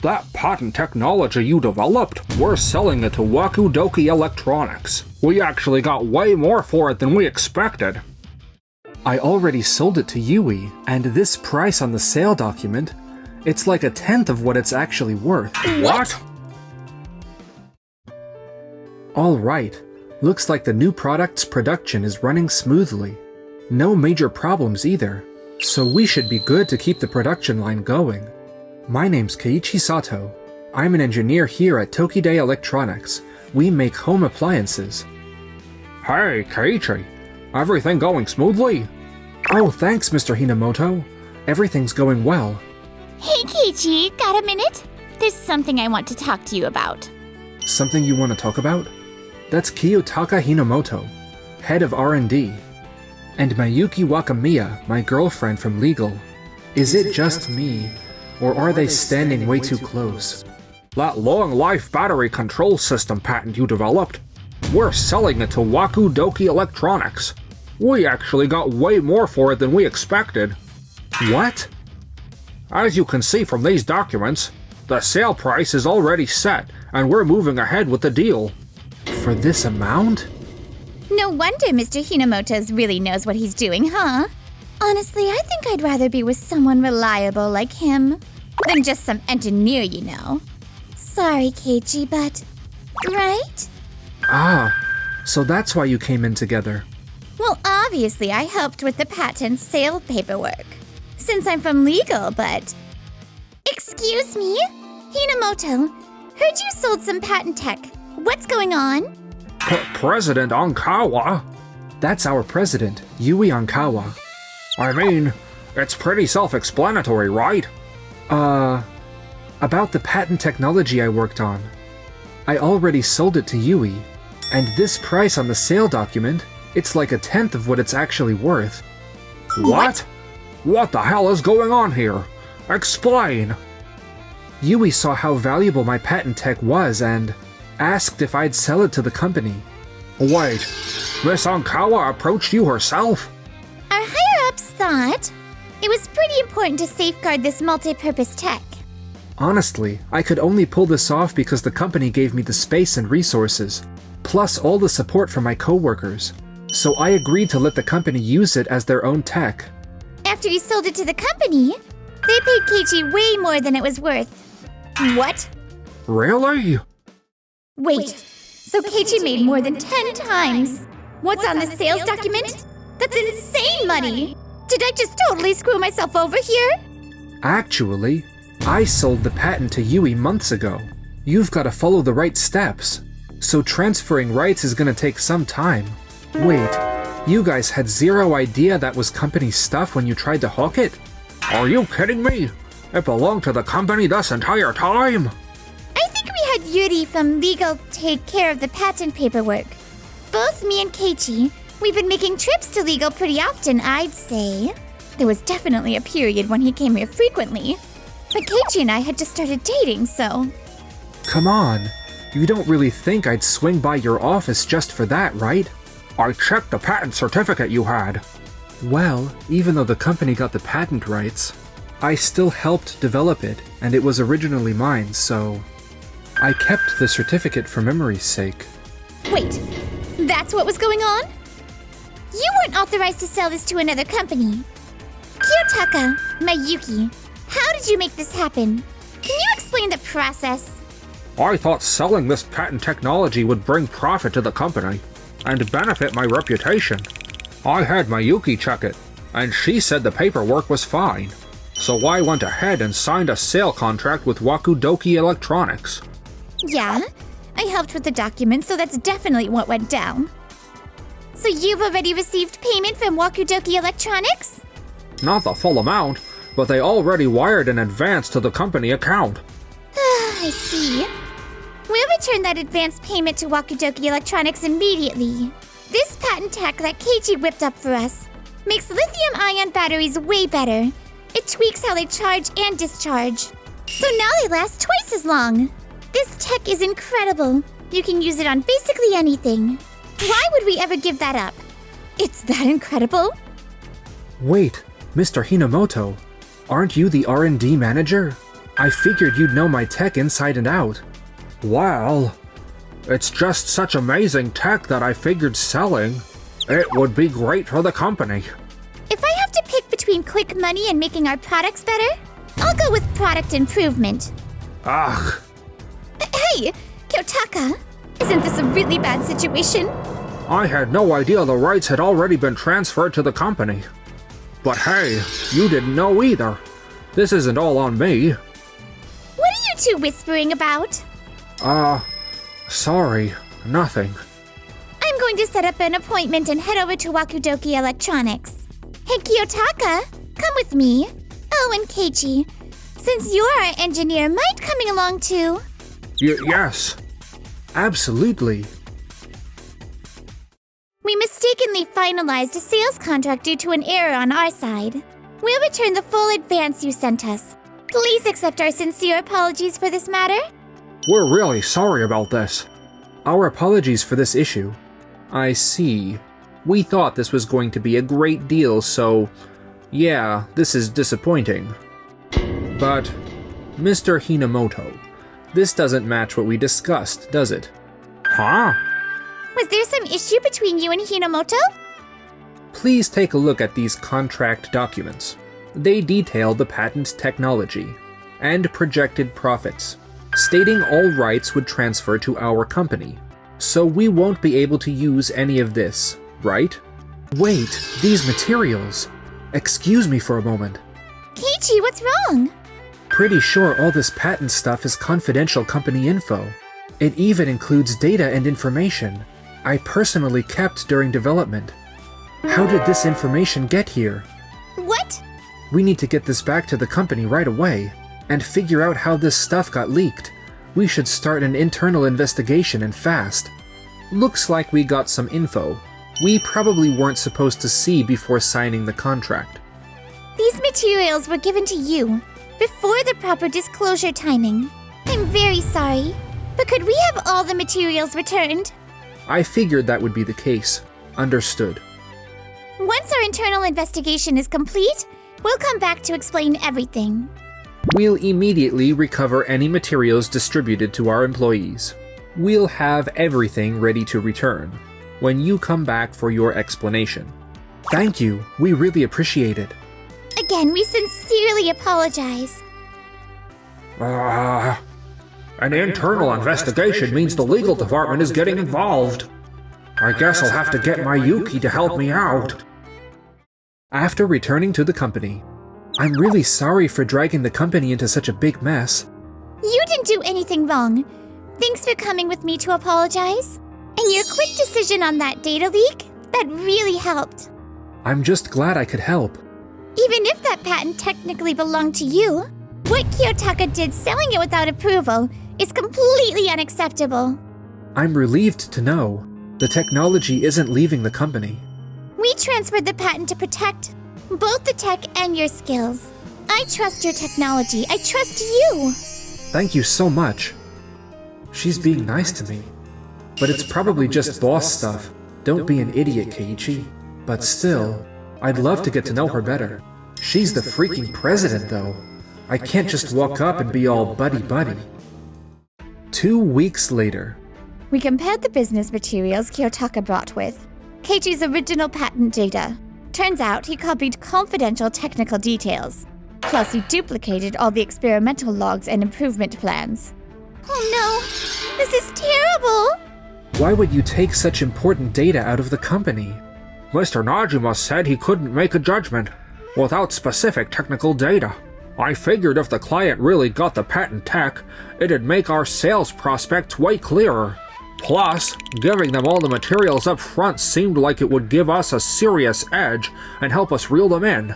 That patent technology you developed, we're selling it to Wakudoki Electronics. We actually got way more for it than we expected. I already sold it to Yui, and this price on the sale document, it's like a tenth of what it's actually worth. What? Alright, looks like the new product's production is running smoothly. No major problems either, so we should be good to keep the production line going. My name's Keiichi Sato. I'm an engineer here at Tokide Electronics. We make home appliances. Hey, Keiichi. Everything going smoothly? Oh, thanks, Mr. Hinamoto. Everything's going well. Hey, Keiichi, got a minute? There's something I want to talk to you about. Something you want to talk about? That's Kiyotaka Hinamoto, head of R&D. And Mayuki Wakamiya, my girlfriend from legal. Is it just me? Or are they standing way too close? That long-life battery control system patent you developed, we're selling it to Wakudoki Electronics. We actually got way more for it than we expected. What? As you can see from these documents, the sale price is already set, and we're moving ahead with the deal. For this amount? No wonder Mr. Hinamoto really knows what he's doing, huh? Honestly, I think I'd rather be with someone reliable like him than just some engineer, you know. Sorry, Keiichi, but... right? Ah, so that's why you came in together. Well, obviously I helped with the patent sale paperwork, since I'm from legal, but... Excuse me? Hinamoto, heard you sold some patent tech. What's going on? President Onkawa? That's our president, Yui Onkawa. I mean, it's pretty self-explanatory, right? About the patent technology I worked on. I already sold it to Yui, and this price on the sale document, it's like a tenth of what it's actually worth. What? What the hell is going on here? Explain! Yui saw how valuable my patent tech was and asked if I'd sell it to the company. Wait, Miss Onkawa approached you herself? Our higher-ups thought it was pretty important to safeguard this multi-purpose tech. Honestly, I could only pull this off because the company gave me the space and resources, plus all the support from my coworkers. So I agreed to let the company use it as their own tech. After you sold it to the company, they paid Keiichi way more than it was worth. What? Really? Wait, so Keiichi made more than 10 times what's on the sales document? That's insane money! Did I just totally screw myself over here? Actually, I sold the patent to Yui months ago. You've got to follow the right steps. So transferring rights is gonna take some time. Wait, you guys had zero idea that was company stuff when you tried to hawk it? Are you kidding me? It belonged to the company this entire time? I think we had Yuri from legal take care of the patent paperwork. Both me and Keiichi, we've been making trips to legal pretty often, I'd say. There was definitely a period when he came here frequently. But Keiichi and I had just started dating, so... Come on, you don't really think I'd swing by your office just for that, right? I checked the patent certificate you had. Well, even though the company got the patent rights, I still helped develop it, and it was originally mine, so... I kept the certificate for memory's sake. Wait, that's what was going on? You weren't authorized to sell this to another company. Kiyotaka, Mayuki, how did you make this happen? Can you explain the process? I thought selling this patent technology would bring profit to the company and benefit my reputation. I had Mayuki check it, and she said the paperwork was fine. So I went ahead and signed a sale contract with Wakudoki Electronics. Yeah, I helped with the documents, so that's definitely what went down. So you've already received payment from Wakudoki Electronics? Not the full amount, but they already wired an advance to the company account. I see. We'll return that advance payment to Wakudoki Electronics immediately. This patent tech that Keiichi whipped up for us makes lithium-ion batteries way better. It tweaks how they charge and discharge. So now they last twice as long. This tech is incredible. You can use it on basically anything. Why would we ever give that up? It's that incredible. Wait, Mr. Hinamoto, aren't you the R&D manager? I figured you'd know my tech inside and out. Well, it's just such amazing tech that I figured selling it would be great for the company. If I have to pick between quick money and making our products better, I'll go with product improvement. Ugh. Hey, Kyotaka, isn't this a really bad situation? I had no idea the rights had already been transferred to the company. But hey, you didn't know either. This isn't all on me. What are you two whispering about? Sorry, nothing. I'm going to set up an appointment and head over to Wakudoki Electronics. Hey, Kyotaka, come with me. Oh, and Keiichi, since you're our engineer, mind coming along too? Yes. Absolutely. We mistakenly finalized a sales contract due to an error on our side. We'll return the full advance you sent us. Please accept our sincere apologies for this matter. We're really sorry about this. Our apologies for this issue. I see. We thought this was going to be a great deal, so yeah, this is disappointing. But, Mr. Hinamoto, this doesn't match what we discussed, does it? Huh? Was there some issue between you and Hinamoto? Please take a look at these contract documents. They detail the patent technology and projected profits, stating all rights would transfer to our company. So we won't be able to use any of this, right? Wait, these materials. Excuse me for a moment. Keiichi, what's wrong? Pretty sure all this patent stuff is confidential company info. It even includes data and information I personally kept during development. How did this information get here? What? We need to get this back to the company right away and figure out how this stuff got leaked. We should start an internal investigation and fast. Looks like we got some info we probably weren't supposed to see before signing the contract. These materials were given to you before the proper disclosure timing. I'm very sorry, but could we have all the materials returned? I figured that would be the case. Understood. Once our internal investigation is complete, we'll come back to explain everything. We'll immediately recover any materials distributed to our employees. We'll have everything ready to return when you come back for your explanation. Thank you. We really appreciate it. Again, we sincerely apologize. An internal investigation means the legal department is getting involved. I guess I'll have to get my Yuki to help me out. After returning to the company, I'm really sorry for dragging the company into such a big mess. You didn't do anything wrong. Thanks for coming with me to apologize. And your quick decision on that data leak, that really helped. I'm just glad I could help. Even if that patent technically belonged to you, what Kyotaka did selling it without approval is completely unacceptable. I'm relieved to know the technology isn't leaving the company. We transferred the patent to protect both the tech and your skills. I trust your technology. I trust you. Thank you so much. She's being nice to me. But it's probably just boss stuff. Don't be an idiot, Keiichi. But still, I'd love to get to know her better. She's the freaking president, though. I can't just walk up and be all buddy-buddy. 2 weeks later. We compared the business materials Kyotaka brought with Keiichi's original patent data. Turns out he copied confidential technical details. Plus he duplicated all the experimental logs and improvement plans. Oh no! This is terrible! Why would you take such important data out of the company? Mr. Najima said he couldn't make a judgment without specific technical data. I figured if the client really got the patent tech, it'd make our sales prospects way clearer. Plus, giving them all the materials up front seemed like it would give us a serious edge and help us reel them in.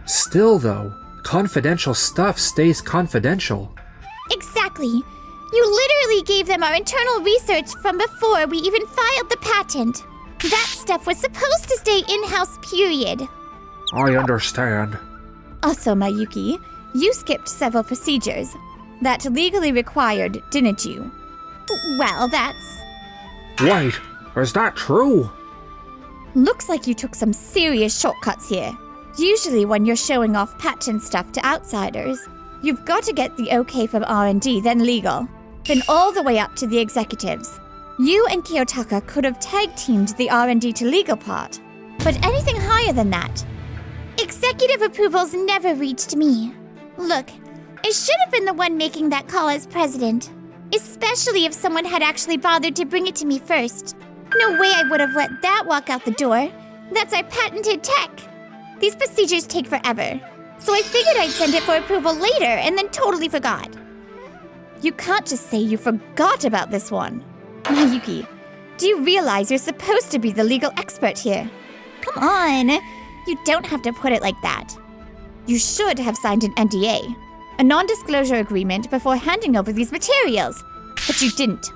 Still though, confidential stuff stays confidential. Exactly. You literally gave them our internal research from before we even filed the patent. That stuff was supposed to stay in-house, period. I understand. Also, Mayuki, you skipped several procedures that legally required, didn't you? Well, that's... Wait, is that true? Looks like you took some serious shortcuts here. Usually when you're showing off patent stuff to outsiders, You've got to get the okay from R&D, then legal, then all the way up to the executives. You and Kiyotaka could have tag-teamed the R&D to legal part, but anything higher than that. Executive approvals never reached me. Look, I should have been the one making that call as president, especially if someone had actually bothered to bring it to me first. No way I would have let that walk out the door. That's our patented tech. These procedures take forever, so I figured I'd send it for approval later and then totally forgot. You can't just say you forgot about this one. Mayuki, do you realize you're supposed to be the legal expert here? Come on, you don't have to put it like that. You should have signed an NDA, a non-disclosure agreement, before handing over these materials, but you didn't.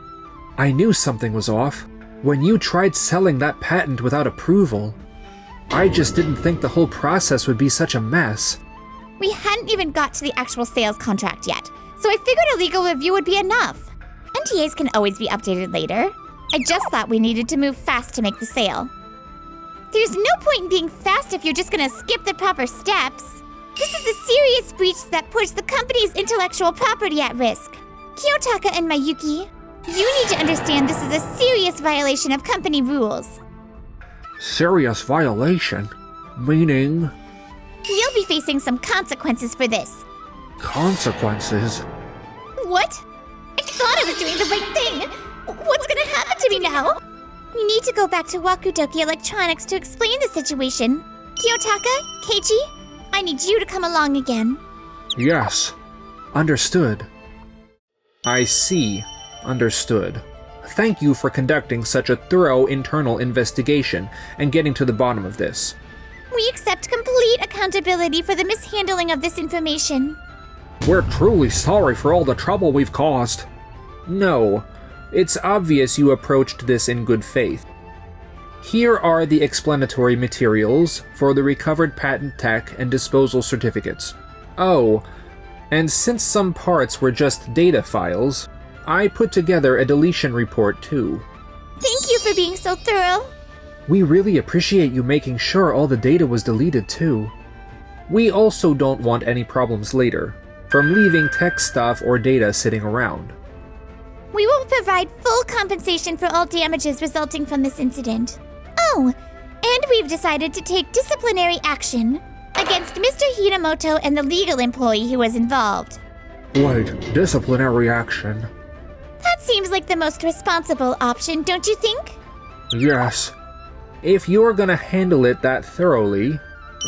I knew something was off when you tried selling that patent without approval. I just didn't think the whole process would be such a mess. We hadn't even got to the actual sales contract yet, so I figured a legal review would be enough. NDAs can always be updated later. I just thought we needed to move fast to make the sale. There's no point in being fast if you're just gonna skip the proper steps. This is a serious breach that puts the company's intellectual property at risk. Kiyotaka and Mayuki, you need to understand this is a serious violation of company rules. Serious violation? Meaning? You'll be facing some consequences for this. Consequences? What? I thought I was doing the right thing. What's gonna happen to me now? We need to go back to Wakudoki Electronics to explain the situation. Kiyotaka, Keiichi, I need you to come along again. Yes. Understood. I see. Understood. Thank you for conducting such a thorough internal investigation and getting to the bottom of this. We accept complete accountability for the mishandling of this information. We're truly sorry for all the trouble we've caused. No, it's obvious you approached this in good faith. Here are the explanatory materials for the recovered patent tech and disposal certificates. Oh, and since some parts were just data files, I put together a deletion report too. Thank you for being so thorough. We really appreciate you making sure all the data was deleted too. We also don't want any problems later from leaving tech stuff or data sitting around. We will provide full compensation for all damages resulting from this incident. Oh, and we've decided to take disciplinary action against Mr. Hiramoto and the legal employee who was involved. Wait, disciplinary action? That seems like the most responsible option, don't you think? Yes. If you're gonna handle it that thoroughly,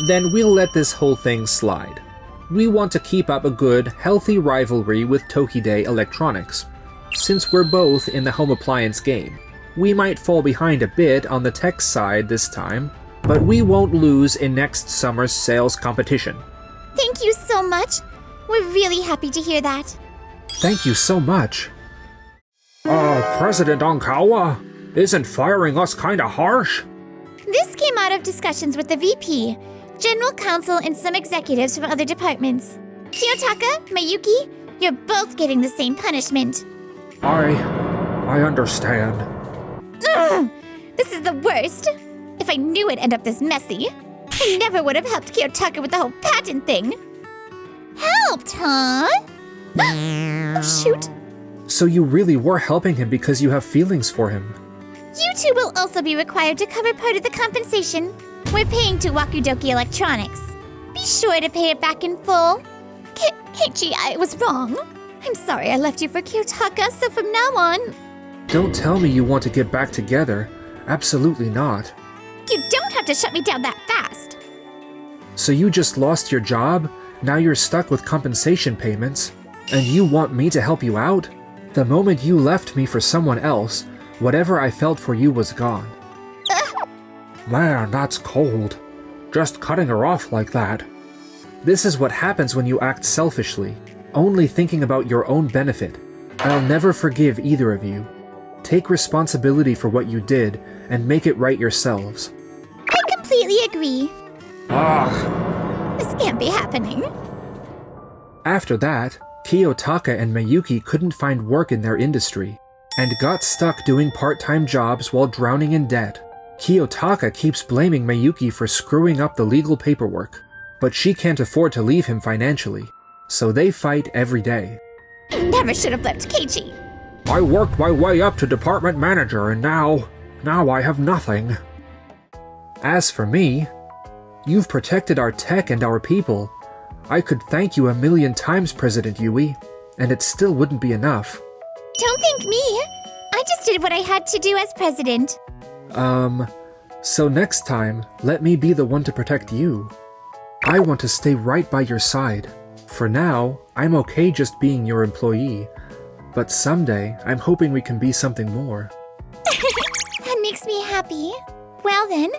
then we'll let this whole thing slide. We want to keep up a good, healthy rivalry with Tokide Electronics. Since we're both in the home appliance game, we might fall behind a bit on the tech side this time, but we won't lose in next summer's sales competition. Thank you so much. We're really happy to hear that. Thank you so much. President Onkawa? Isn't firing us kinda harsh? This came out of discussions with the VP, General Counsel, and some executives from other departments. Kiyotaka, Mayuki, you're both getting the same punishment. I understand. Ugh, this is the worst. If I knew it'd end up this messy, I never would have helped Kiyotaka with the whole patent thing. Helped, huh? Oh, shoot. So you really were helping him because you have feelings for him. You two will also be required to cover part of the compensation we're paying to Wakudoki Electronics. Be sure to pay it back in full. Keiichi, I was wrong. I'm sorry I left you for Kiyotaka, so from now on... Don't tell me you want to get back together. Absolutely not. You don't have to shut me down that fast. So you just lost your job, now you're stuck with compensation payments, and you want me to help you out? The moment you left me for someone else, whatever I felt for you was gone. Man, that's cold. Just cutting her off like that. This is what happens when you act selfishly, only thinking about your own benefit. I'll never forgive either of you. Take responsibility for what you did and make it right yourselves. I completely agree. Ugh. This can't be happening. After that, Kiyotaka and Mayuki couldn't find work in their industry, and got stuck doing part-time jobs while drowning in debt. Kiyotaka keeps blaming Mayuki for screwing up the legal paperwork, but she can't afford to leave him financially, so they fight every day. I never should have left Keiichi. I worked my way up to department manager and now I have nothing. As for me, you've protected our tech and our people. I could thank you 1,000,000 times, President Yui, and it still wouldn't be enough. Don't thank me. I just did what I had to do as president. So next time, let me be the one to protect you. I want to stay right by your side. For now, I'm okay just being your employee. But someday, I'm hoping we can be something more. That makes me happy. Well then,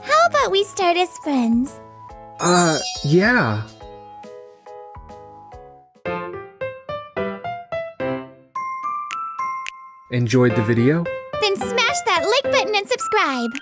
how about we start as friends? Yeah. Enjoyed the video? Then smash that like button and subscribe.